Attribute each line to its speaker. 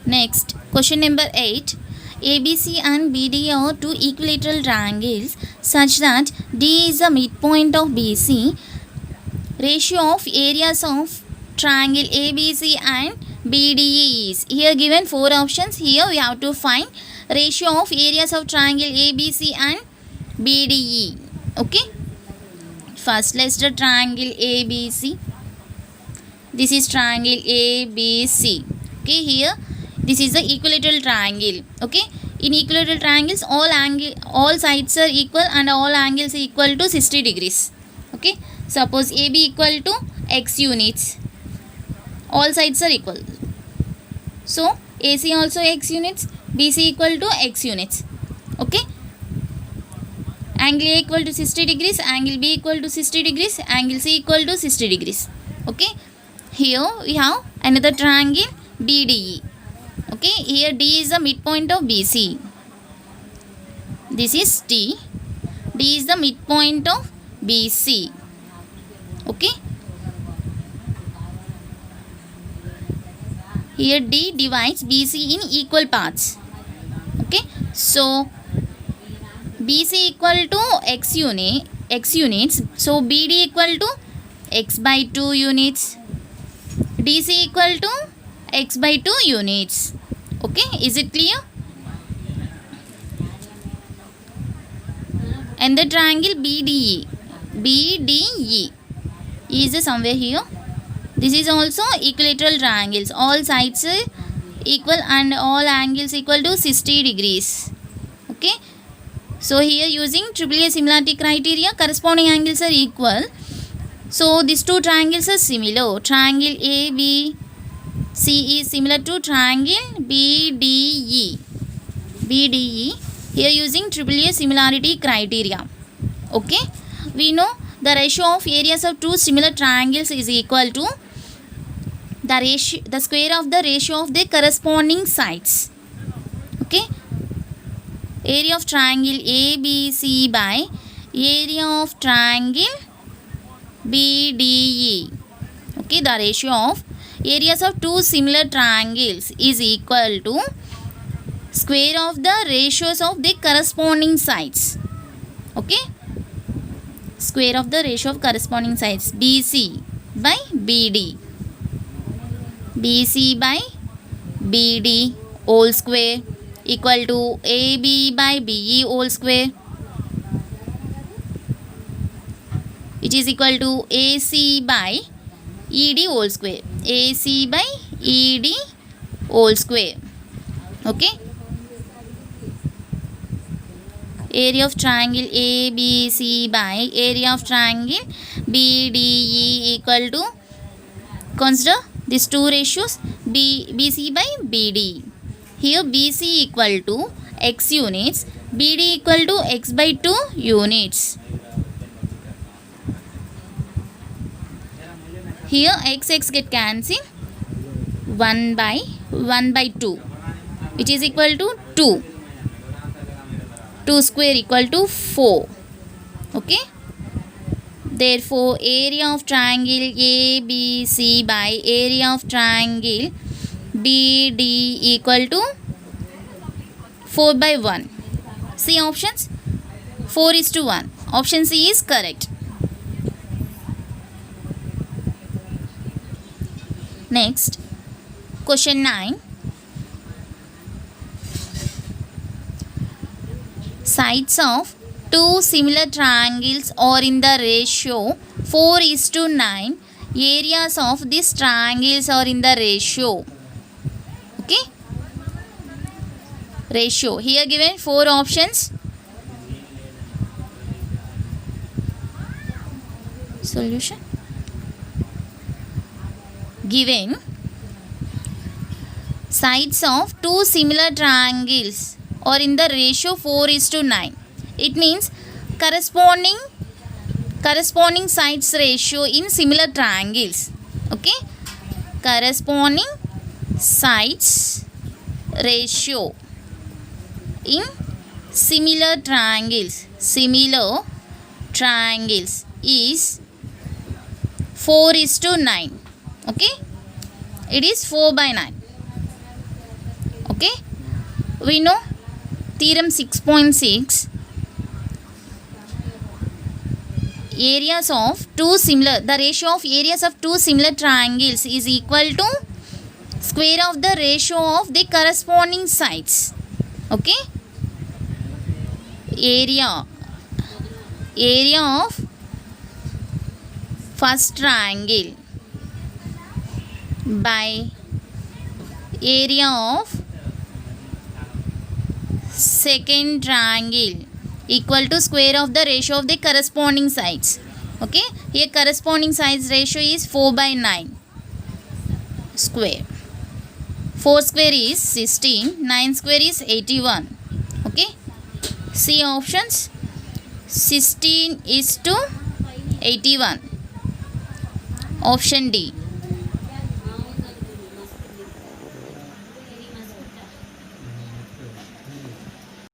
Speaker 1: Next, question number 8. ABC and BD are two equilateral triangles such that D is the midpoint of BC. Ratio of areas of triangle ABC and BDE is. Here given 4 options. Here we have to find ratio of areas of triangle ABC and BDE. Okay. First, let's do triangle ABC. This is triangle ABC. Okay, here this is the equilateral triangle. Okay, in equilateral triangles all sides are equal and all angles are equal to 60 degrees. Okay, suppose AB equal to x units, all sides are equal, so AC also x units, BC equal to x units. Okay, angle A equal to 60 degrees, angle B equal to 60 degrees, angle C equal to 60 degrees. Okay, here we have another triangle BDE. Okay, here D is the midpoint of BC. This is D. D is the midpoint of BC. Okay, here D divides BC in equal parts. Okay, so BC equal to x units, so BD equal to x by 2 units, DC equal to x by 2 units. Okay, is it clear? And the triangle BDE is somewhere here. This is also equilateral triangles, all sides are equal and all angles equal to 60 degrees. Okay, so here using AAA similarity criteria, corresponding angles are equal. So these two triangles are similar. Triangle ABC is similar to triangle BDE. Here using AAA similarity criteria. Okay, we know the ratio of areas of two similar triangles is equal to the square of the ratio of the corresponding sides. Okay, area of triangle ABC by area of triangle BDE. Okay, the ratio of areas of two similar triangles is equal to square of the ratios of the corresponding sides. Okay, square of the ratio of corresponding sides, BC by BD. BC by BD whole square equal to AB by BE whole square, which is equal to AC by ED whole square. AC by ED whole square. Okay, area of triangle ABC by area of triangle BDE equal to, consider these two ratios, BC by BD. Here BC equal to x units, BD equal to x by 2 units. Here x get cancelled, 1 by 2, which is equal to 2. 2 square equal to 4. Okay, therefore area of triangle ABC by area of triangle BD equal to 4 by 1. See options, 4:1. Option C is correct. Next, question 9. Sides of two similar triangles are in the ratio 4:9. Areas of these triangles are in the ratio. Okay, ratio. Here given 4 options. Solution. Given sides of two similar triangles or in the ratio 4:9. It means corresponding sides ratio in similar triangles. Okay, corresponding sides ratio in similar triangles is 4:9. Okay, it is 4 by 9. Okay, we know theorem 6.6. Areas of two similar, the ratio of areas of two similar triangles is equal to square of the ratio of the corresponding sides. Okay, area of first triangle by area of second triangle equal to square of the ratio of the corresponding sides. Okay, here corresponding sides ratio is 4/9 square. 4 square is 16, 9 square is 81. Okay, C options 16 is to 81. Option D.